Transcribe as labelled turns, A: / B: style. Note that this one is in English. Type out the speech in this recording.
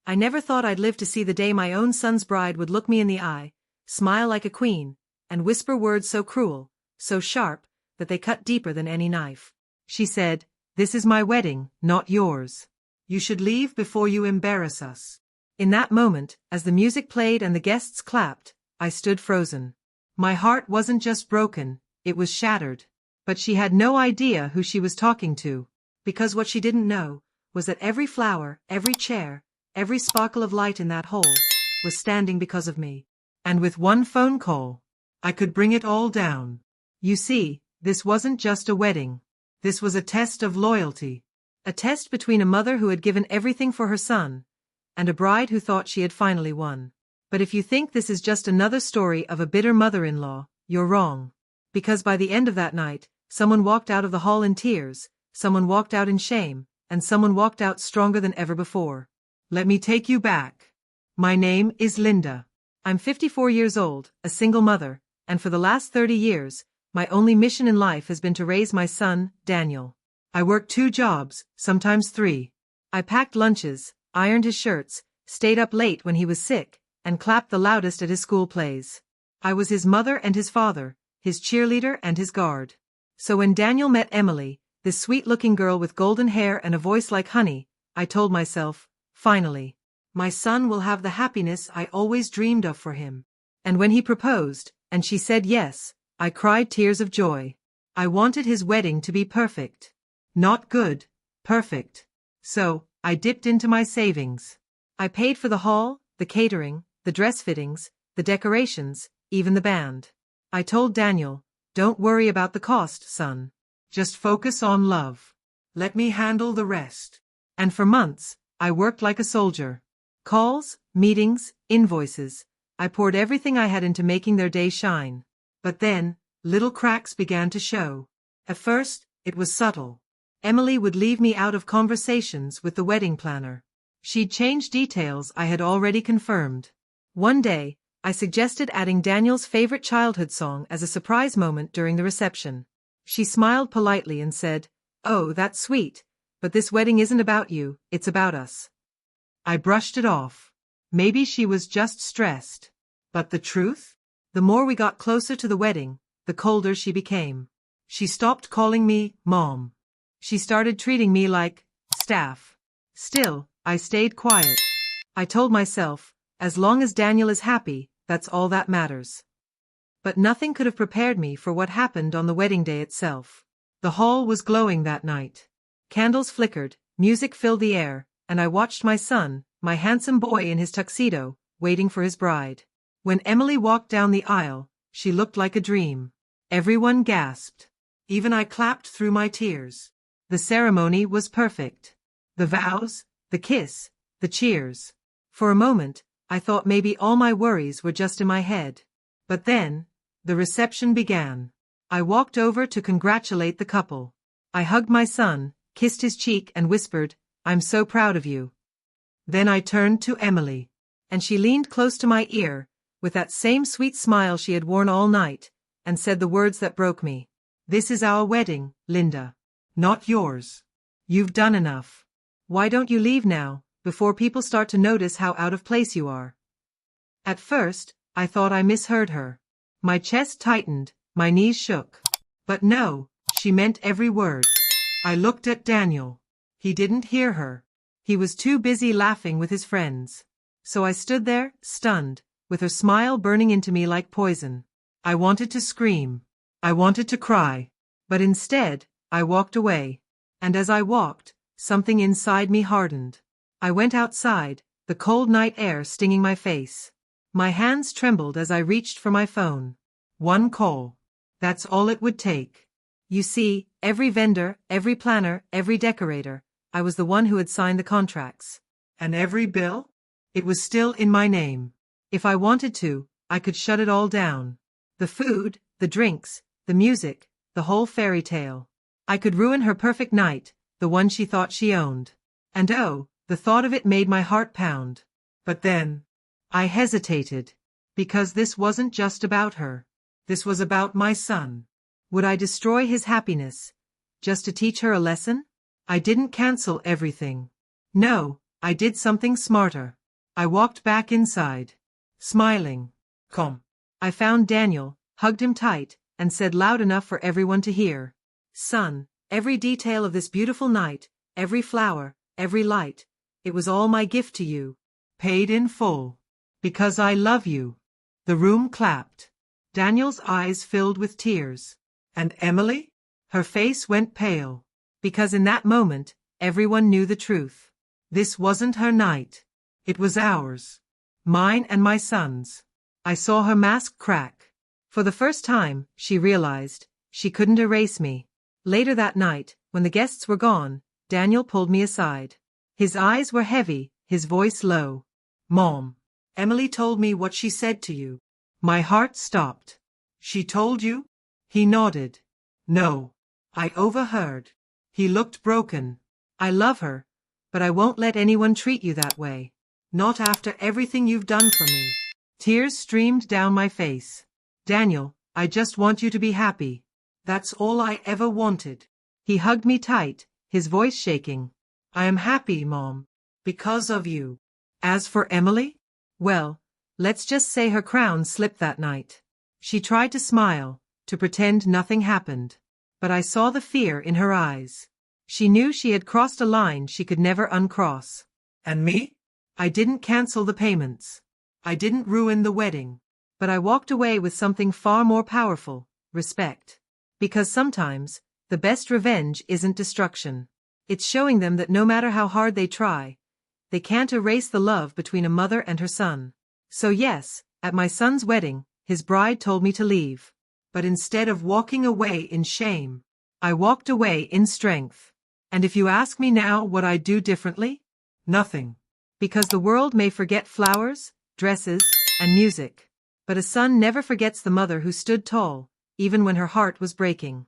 A: I never thought I'd live to see the day my own son's bride would look me in the eye, smile like a queen, and whisper words so cruel, so sharp, that they cut deeper than any knife. She said, "This is my wedding, not yours. You should leave before you embarrass us." In that moment, as the music played and the guests clapped, I stood frozen. My heart wasn't just broken, it was shattered. But she had no idea who she was talking to, because what she didn't know was that every flower, every chair, every sparkle of light in that hall was standing because of me. And with one phone call, I could bring it all down. You see, this wasn't just a wedding. This was a test of loyalty. A test between a mother who had given everything for her son, and a bride who thought she had finally won. But if you think this is just another story of a bitter mother-in-law, you're wrong. Because by the end of that night, someone walked out of the hall in tears, someone walked out in shame, and someone walked out stronger than ever before. Let me take you back. My name is Linda. I'm 54 years old, a single mother, and for the last 30 years, my only mission in life has been to raise my son, Daniel. I worked 2 jobs, sometimes 3. I packed lunches, ironed his shirts, stayed up late when he was sick, and clapped the loudest at his school plays. I was his mother and his father, his cheerleader and his guard. So when Daniel met Emily, this sweet-looking girl with golden hair and a voice like honey, I told myself, finally, my son will have the happiness I always dreamed of for him. And when he proposed, and she said yes, I cried tears of joy. I wanted his wedding to be perfect. Not good, perfect. So, I dipped into my savings. I paid for the hall, the catering, the dress fittings, the decorations, even the band. I told Daniel, "Don't worry about the cost, son. Just focus on love. Let me handle the rest." And for months, I worked like a soldier. Calls, meetings, invoices. I poured everything I had into making their day shine. But then, little cracks began to show. At first, it was subtle. Emily would leave me out of conversations with the wedding planner. She'd change details I had already confirmed. One day, I suggested adding Daniel's favorite childhood song as a surprise moment during the reception. She smiled politely and said, "Oh, that's sweet, but this wedding isn't about you, it's about us." I brushed it off. Maybe she was just stressed. But the truth? The more we got closer to the wedding, the colder she became. She stopped calling me Mom. She started treating me like staff. Still, I stayed quiet. I told myself, as long as Daniel is happy, that's all that matters. But nothing could have prepared me for what happened on the wedding day itself. The hall was glowing that night. Candles flickered, music filled the air, and I watched my son, my handsome boy in his tuxedo, waiting for his bride. When Emily walked down the aisle, she looked like a dream. Everyone gasped. Even I clapped through my tears. The ceremony was perfect. The vows, the kiss, the cheers. For a moment, I thought maybe all my worries were just in my head. But then, the reception began. I walked over to congratulate the couple. I hugged my son, kissed his cheek and whispered, "I'm so proud of you." Then I turned to Emily. And she leaned close to my ear, with that same sweet smile she had worn all night, and said the words that broke me. "This is our wedding, Linda. Not yours. You've done enough. Why don't you leave now, before people start to notice how out of place you are?" At first, I thought I misheard her. My chest tightened, my knees shook. But no, she meant every word. I looked at Daniel. He didn't hear her. He was too busy laughing with his friends. So I stood there, stunned, with her smile burning into me like poison. I wanted to scream. I wanted to cry. But instead, I walked away. And as I walked, something inside me hardened. I went outside, the cold night air stinging my face. My hands trembled as I reached for my phone. One call. That's all it would take. You see, every vendor, every planner, every decorator, I was the one who had signed the contracts. And every bill? It was still in my name. If I wanted to, I could shut it all down. The food, the drinks, the music, the whole fairy tale. I could ruin her perfect night, the one she thought she owned. And oh, the thought of it made my heart pound. But then, I hesitated. Because this wasn't just about her. This was about my son. Would I destroy his happiness, just to teach her a lesson? I didn't cancel everything. No, I did something smarter. I walked back inside, smiling. Come. I found Daniel, hugged him tight, and said loud enough for everyone to hear. Son, every detail of this beautiful night, every flower, every light, it was all my gift to you. Paid in full. Because I love you. The room clapped. Daniel's eyes filled with tears. And Emily? Her face went pale. Because in that moment, everyone knew the truth. This wasn't her night. It was ours. Mine and my son's. I saw her mask crack. For the first time, she realized, she couldn't erase me. Later that night, when the guests were gone, Daniel pulled me aside. His eyes were heavy, his voice low. Mom, Emily told me what she said to you. My heart stopped. She told you? He nodded. No. I overheard. He looked broken. I love her, but I won't let anyone treat you that way. Not after everything you've done for me. Tears streamed down my face. Daniel, I just want you to be happy. That's all I ever wanted. He hugged me tight, his voice shaking. I am happy, Mom. Because of you. As for Emily? Well, let's just say her crown slipped that night. She tried to smile, to pretend nothing happened. But I saw the fear in her eyes. She knew she had crossed a line she could never uncross. And me? I didn't cancel the payments. I didn't ruin the wedding. But I walked away with something far more powerful, respect. Because sometimes, the best revenge isn't destruction. It's showing them that no matter how hard they try, they can't erase the love between a mother and her son. So yes, at my son's wedding, his bride told me to leave. But instead of walking away in shame, I walked away in strength. And if you ask me now what I'd do differently? Nothing. Because the world may forget flowers, dresses, and music. But a son never forgets the mother who stood tall, even when her heart was breaking.